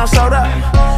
I'm sold up.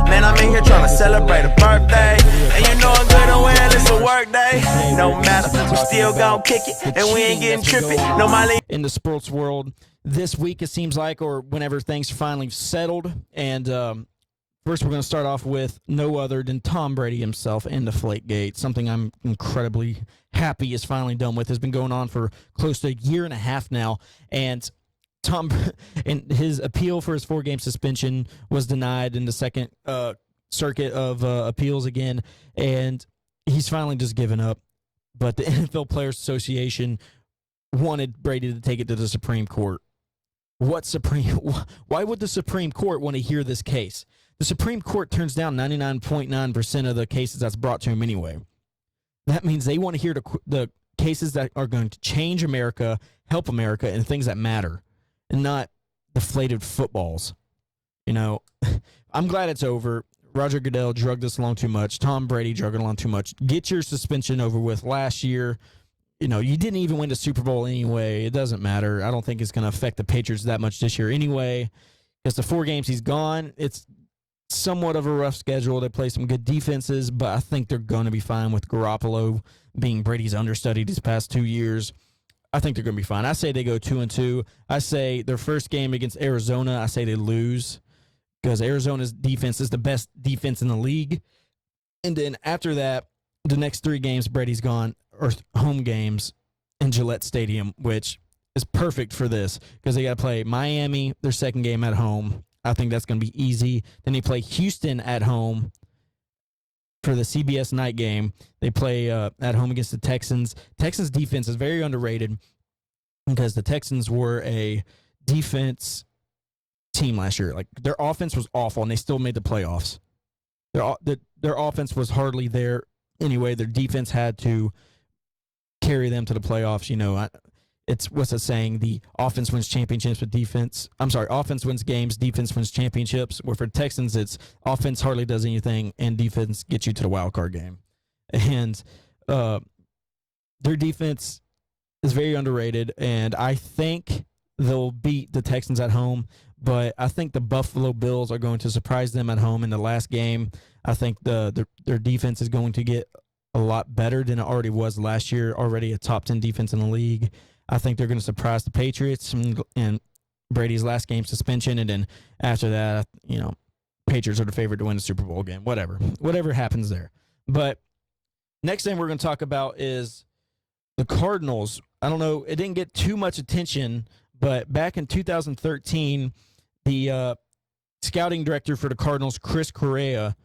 Man, I'm in here trying to celebrate a birthday. And you know I'm good and well, it's a work day. No matter, we still gon' kick it. And we ain't getting trippy. No, my in the sports world this week, it seems like, or whenever things finally settled. And first, we're going to start off with no other than Tom Brady himself and Deflategate, something I'm incredibly happy is finally done with. It's been going on for close to a year and a half now, and Tom and his appeal for his 4-game suspension was denied in the second circuit of appeals again, and he's finally just given up. But the NFL Players Association wanted Brady to take it to the Supreme Court. Why would the Supreme Court want to hear this case? The Supreme Court turns down 99.9% of the cases that's brought to him anyway. That means they want to hear the cases that are going to change America, help America, and things that matter, and not deflated footballs. You know, I'm glad it's over. Roger Goodell drugged this along too much. Tom Brady drugged it along too much. Get your suspension over with. Last year, you know, you didn't even win the Super Bowl anyway. It doesn't matter. I don't think it's going to affect the Patriots that much this year anyway. Because the 4 games he's gone, it's somewhat of a rough schedule. They play some good defenses, but I think they're going to be fine with Garoppolo being Brady's understudy these past 2 years. I think they're going to be fine. I say they go 2-2. I say their first game against Arizona, I say they lose because Arizona's defense is the best defense in the league. And then after that, the next 3 games Brady's gone are home games in Gillette Stadium, which is perfect for this because they got to play Miami, their second game at home. I think that's going to be easy. Then they play Houston at home for the CBS night game. They play at home against the Texans. Texans defense is very underrated because the Texans were a defense team last year. Like, their offense was awful, and they still made the playoffs. Their offense was hardly there anyway. Their defense had to carry them to the playoffs. You know, it's what's it saying? The offense wins championships with defense. I'm sorry, offense wins games, defense wins championships. Where for Texans, it's offense hardly does anything, and defense gets you to the wild card game. And their defense is very underrated, and I think they'll beat the Texans at home. But I think the Buffalo Bills are going to surprise them at home in the last game. I think their defense is going to get a lot better than it already was last year, already a top 10 defense in the league. I think they're going to surprise the Patriots and Brady's last game suspension. And then after that, you know, Patriots are the favorite to win the Super Bowl game. Whatever happens there. But next thing we're going to talk about is the Cardinals. I don't know. It didn't get too much attention, but back in 2013, the scouting director for the Cardinals, Chris Correa,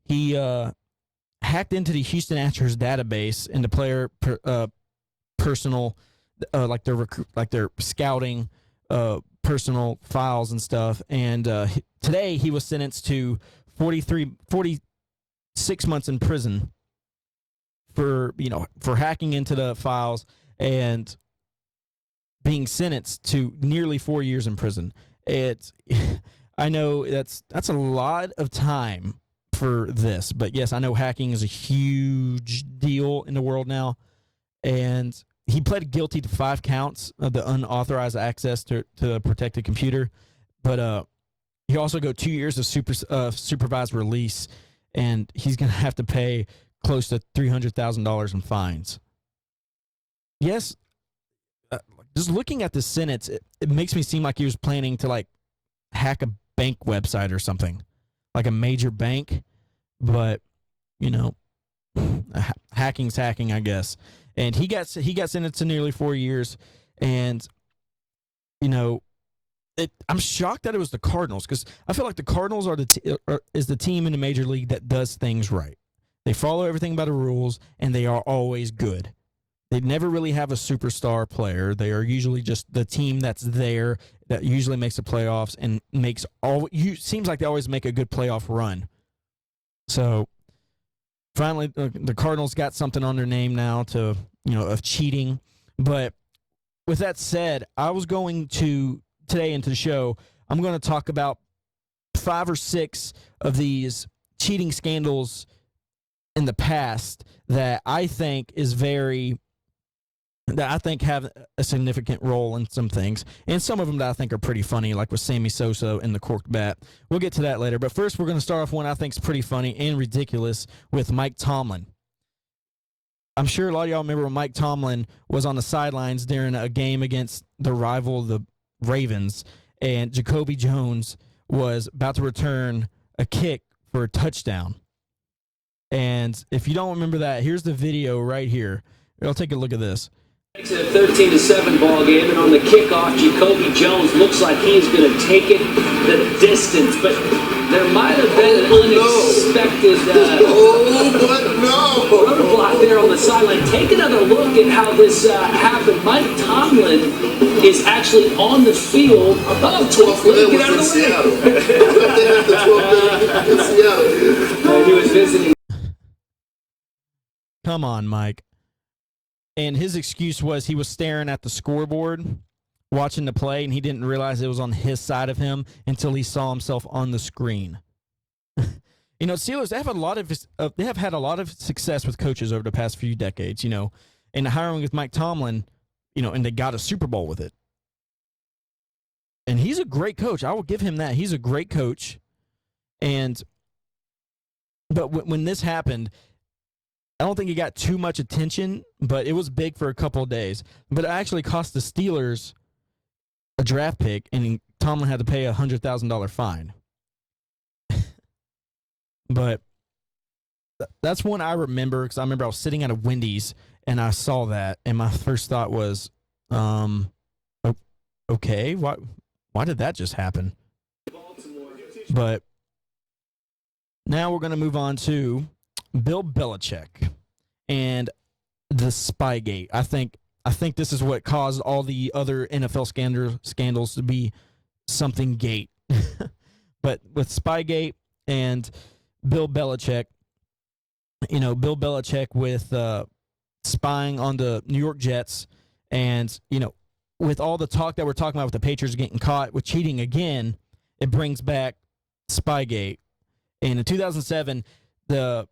he hacked into the Houston Astros database into player personal, like their scouting personal files and stuff. And today he was sentenced to 46 months in prison for hacking into the files and being sentenced to nearly 4 years in prison. I know that's a lot of time for this, but yes, I know hacking is a huge deal in the world now, and he pled guilty to 5 counts of the unauthorized access to a protected computer, but he also got 2 years of supervised release, and he's going to have to pay close to $300,000 in fines. Yes, just looking at the sentence, it makes me seem like he was planning to like hack a bank website or something, like a major bank. But you know, hacking's hacking, I guess. And he got sentenced to nearly 4 years, and you know, I'm shocked that it was the Cardinals because I feel like the Cardinals is the team in the major league that does things right. They follow everything by the rules, and they are always good. They never really have a superstar player. They are usually just the team that's there that usually makes the playoffs and seems like they always make a good playoff run. So finally, the Cardinals got something on their name now of cheating. But with that said, I was going to today into the show, I'm going to talk about 5 or 6 of these cheating scandals in the past that I think is very that I think have a significant role in some things, and some of them that I think are pretty funny, like with Sammy Sosa and the corked bat. We'll get to that later, but first we're going to start off one I think is pretty funny and ridiculous with Mike Tomlin. I'm sure a lot of y'all remember when Mike Tomlin was on the sidelines during a game against the rival, the Ravens, and Jacoby Jones was about to return a kick for a touchdown. And if you don't remember that, here's the video right here. I'll take a look at this. It's a 13-7 ball game, and on the kickoff, Jacoby Jones looks like he's going to take it the distance, but there might have been an unexpected roadblock there on the sideline. Take another look at how this happened. Mike Tomlin is actually on the field. Get out of the way. He was visiting. Come on, Mike. And his excuse was he was staring at the scoreboard, watching the play, and he didn't realize it was on his side of him until he saw himself on the screen. You know, Steelers, they have had a lot of success with coaches over the past few decades, you know, and hiring with Mike Tomlin, you know, and they got a Super Bowl with it. And he's a great coach. I will give him that. He's a great coach. But when this happened, I don't think he got too much attention, but it was big for a couple of days. But it actually cost the Steelers a draft pick, and Tomlin had to pay a $100,000 fine. But that's one I remember, because I remember I was sitting at a Wendy's, and I saw that, and my first thought was, okay, why did that just happen? But now we're going to move on to Bill Belichick and the Spygate. I think this is what caused all the other NFL scandals to be something gate. But with Spygate and Bill Belichick, you know, Bill Belichick with spying on the New York Jets, and, you know, with all the talk that we're talking about with the Patriots getting caught with cheating again, it brings back Spygate. And in 2007, the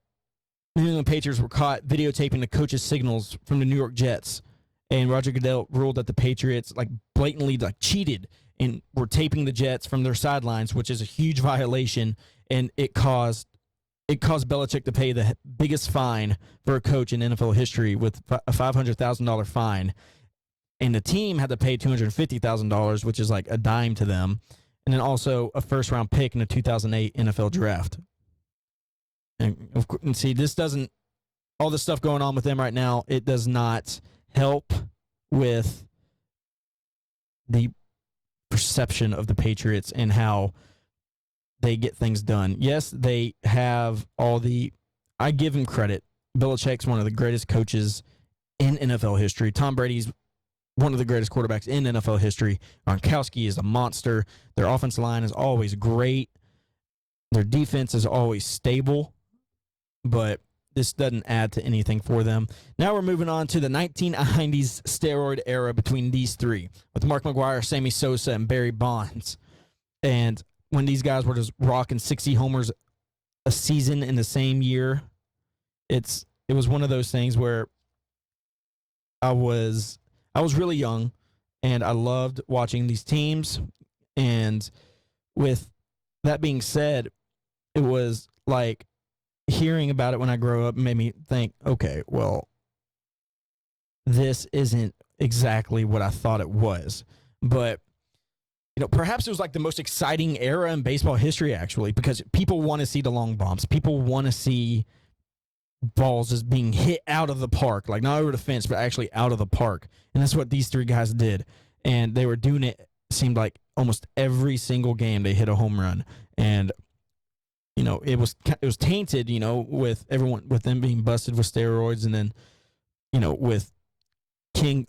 New England Patriots were caught videotaping the coach's signals from the New York Jets, and Roger Goodell ruled that the Patriots blatantly cheated and were taping the Jets from their sidelines, which is a huge violation, and it caused Belichick to pay the biggest fine for a coach in NFL history with a $500,000 fine, and the team had to pay $250,000, which is like a dime to them, and then also a first-round pick in the 2008 NFL Draft. And see, all this stuff going on with them right now, it does not help with the perception of the Patriots and how they get things done. Yes, they have I give him credit. Belichick's one of the greatest coaches in NFL history. Tom Brady's one of the greatest quarterbacks in NFL history. Gronkowski is a monster. Their offensive line is always great. Their defense is always stable. But this doesn't add to anything for them. Now we're moving on to the 1990s steroid era between these three, with Mark McGwire, Sammy Sosa, and Barry Bonds. And when these guys were just rocking 60 homers a season in the same year, it was one of those things where I was really young, and I loved watching these teams. And with that being said, it was like hearing about it when I grew up made me think, okay, well, this isn't exactly what I thought it was. But, you know, perhaps it was like the most exciting era in baseball history, actually, because people want to see the long bombs. People want to see balls just being hit out of the park, like not over the fence, but actually out of the park. And that's what these three guys did. And they were doing it seemed like almost every single game they hit a home run. And, you know, it was tainted, you know, with them being busted with steroids, and then, you know, with King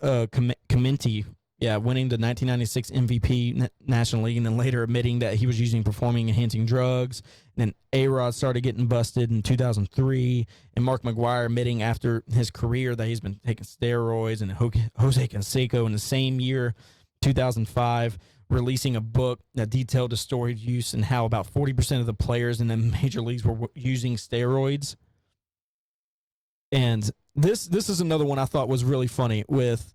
Clemente, winning the 1996 MVP National League, and then later admitting that he was using performing-enhancing drugs. And then A-Rod started getting busted in 2003, and Mark McGwire admitting after his career that he's been taking steroids, and Jose Canseco in the same year, 2005, releasing a book that detailed the steroid use and how about 40% of the players in the major leagues were using steroids. And this is another one I thought was really funny with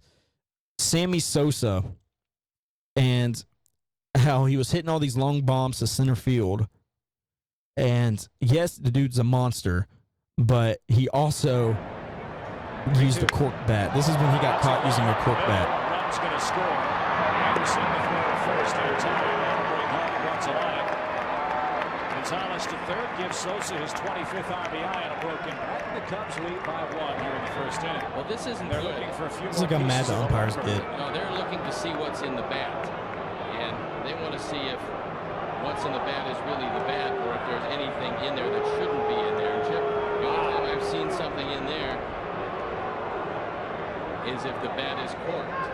Sammy Sosa and how he was hitting all these long bombs to center field. And yes, the dude's a monster, but he also used a cork bat. This is when he got caught using a cork bat. Run's going to score. Anderson to throw to first. They're tied. That'll bring home runs alive. Gonzalez to third gives Sosa his 25th RBI on a broken bat. The Cubs lead by 1 here in the first inning. Well, this isn't They're good. looking for a few It's more like I'm mad pieces the of umpires rubber. did. No, they're looking to see what's in the bat. And they want to see if what's in the bat is really the bat or if there's anything in there that shouldn't be in there. Chip, the only time I've seen something in there is if the bat is corked.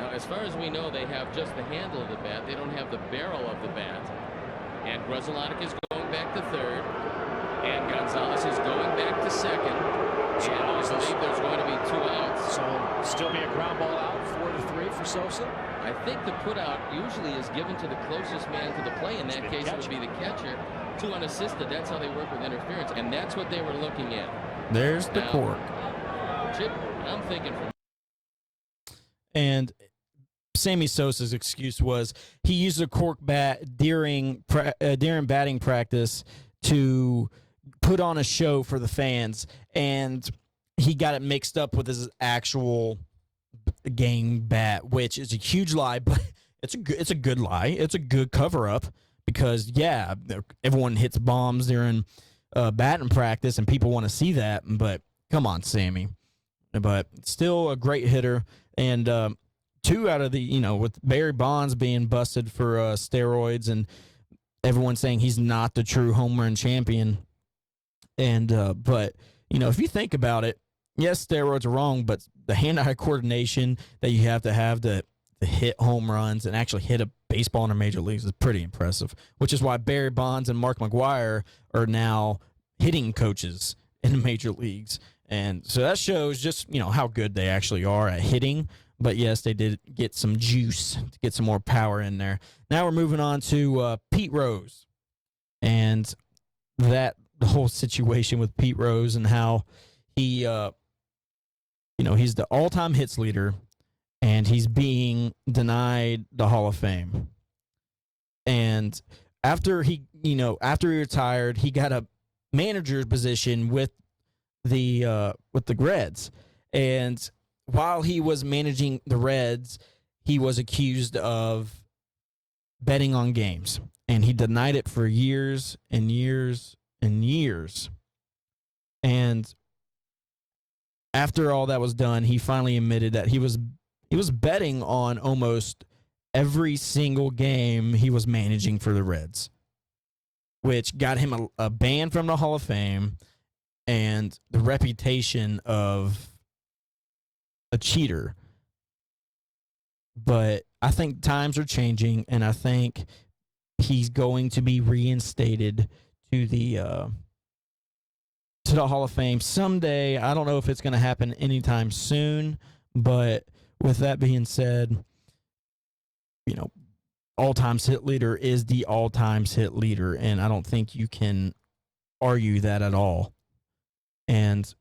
Now, as far as we know, they have just the handle of the bat. They don't have the barrel of the bat. And Grzelcyk is going back to third. And Gonzalez is going back to second. And I believe there's going to be 2 outs. So still be a ground ball out, 4-3 for Sosa. I think the putout usually is given to the closest man to the play. In that case, it would be the catcher. 2 unassisted. That's how they work with interference. And that's what they were looking at. There's the Now, cork. Chip, I'm thinking from And Sammy Sosa's excuse was he used a cork bat during batting practice to put on a show for the fans, and he got it mixed up with his actual game bat, which is a huge lie, but it's a good lie. It's a good cover up because yeah, everyone hits bombs during batting practice, and people want to see that. But come on, Sammy. But still a great hitter, and 2 out of the, with Barry Bonds being busted for steroids and everyone saying he's not the true home run champion. And, but, if you think about it, yes, steroids are wrong, but the hand-eye coordination that you have to hit home runs and actually hit a baseball in the major leagues is pretty impressive, which is why Barry Bonds and Mark McGwire are now hitting coaches in the major leagues. And so that shows just, how good they actually are at hitting. But yes, they did get some juice to get some more power in there. Now we're moving on to Pete Rose and the whole situation with Pete Rose and how he, he's the all-time hits leader and he's being denied the Hall of Fame. And after he retired, he got a manager's position with the Reds. And while he was managing the Reds, he was accused of betting on games, and he denied it for years and years and years. And after all that was done, he finally admitted that he was betting on almost every single game he was managing for the Reds, which got him a ban from the Hall of Fame and the reputation of a cheater. But I think times are changing, and I think he's going to be reinstated to the Hall of Fame someday. I don't know if it's going to happen anytime soon, but with that being said, all-time hit leader is the all-time hit leader, and I don't think you can argue that at all. And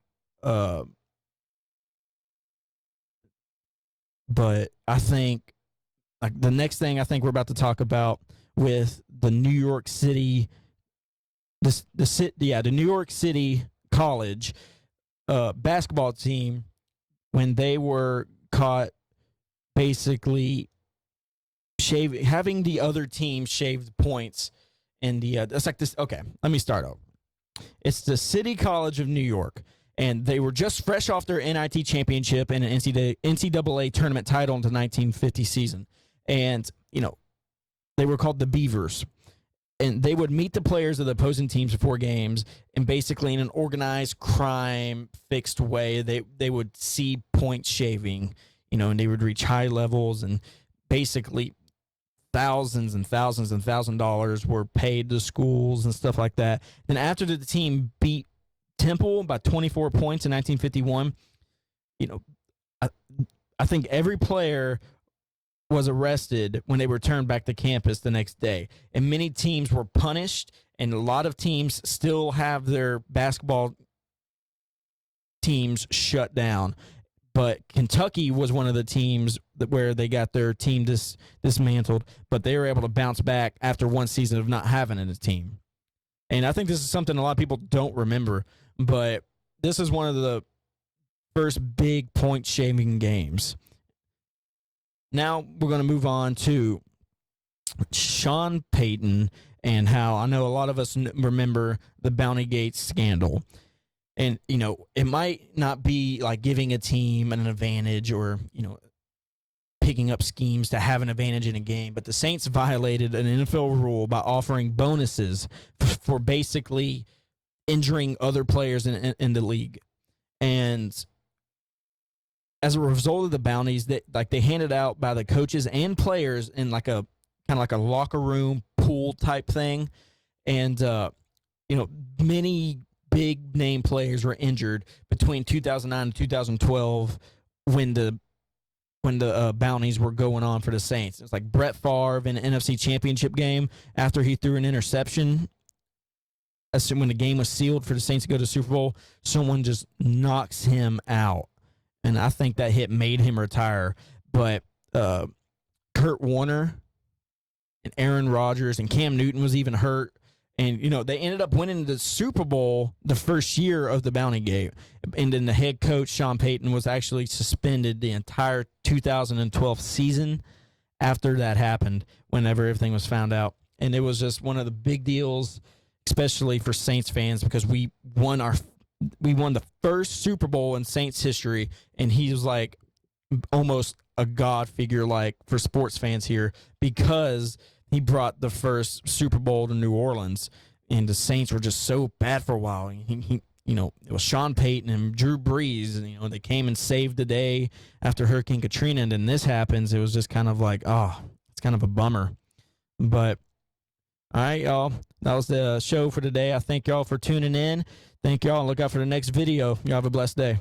but I think the next thing I think we're about to talk about with the New York City, the New York City College basketball team, when they were caught basically having the other team shaved points in the it's like this. Okay, let me start over. It's the City College of New York. And they were just fresh off their NIT championship and an NCAA tournament title in the 1950 season. And, they were called the Beavers. And they would meet the players of the opposing teams before games, and basically in an organized crime fixed way, they would see point shaving, and they would reach high levels, and basically thousands and thousands and $1,000 were paid to schools and stuff like that. Then after the team beat Temple by 24 points in 1951, I think every player was arrested when they returned back to campus the next day. And many teams were punished, and a lot of teams still have their basketball teams shut down. But Kentucky was one of the teams where they got their team dismantled, but they were able to bounce back after one season of not having a team. And I think this is something a lot of people don't remember, but this is one of the first big point-shaving games. Now we're going to move on to Sean Payton and how I know a lot of us remember the Bountygate scandal. And, you know, it might not be like giving a team an advantage or, you know, picking up schemes to have an advantage in a game, but the Saints violated an NFL rule by offering bonuses for basically injuring other players in the league. And as a result of the bounties that they handed out by the coaches and players in like a kind of like a locker room pool type thing. And, you know, many big name players were injured between 2009 and 2012 when the bounties were going on for the Saints. It's like Brett Favre in an NFC Championship game after he threw an interception. When the game was sealed for the Saints to go to the Super Bowl, someone just knocks him out. And I think that hit made him retire. But Kurt Warner and Aaron Rodgers and Cam Newton was even hurt. And, you know, they ended up winning the Super Bowl the first year of the bounty game. And then the head coach, Sean Payton, was actually suspended the entire 2012 season after that happened, whenever everything was found out. And it was just one of the big deals, especially for Saints fans, because we won the first Super Bowl in Saints history, and he was like almost a god figure like for sports fans here because he brought the first Super Bowl to New Orleans, and the Saints were just so bad for a while. He you know, it was Sean Payton and Drew Brees, and, you know, they came and saved the day after Hurricane Katrina, and then this happens. It was just kind of like, oh, it's kind of a bummer. But, all right, y'all, that was the show for today. I thank y'all for tuning in. Thank y'all, and look out for the next video. Y'all have a blessed day.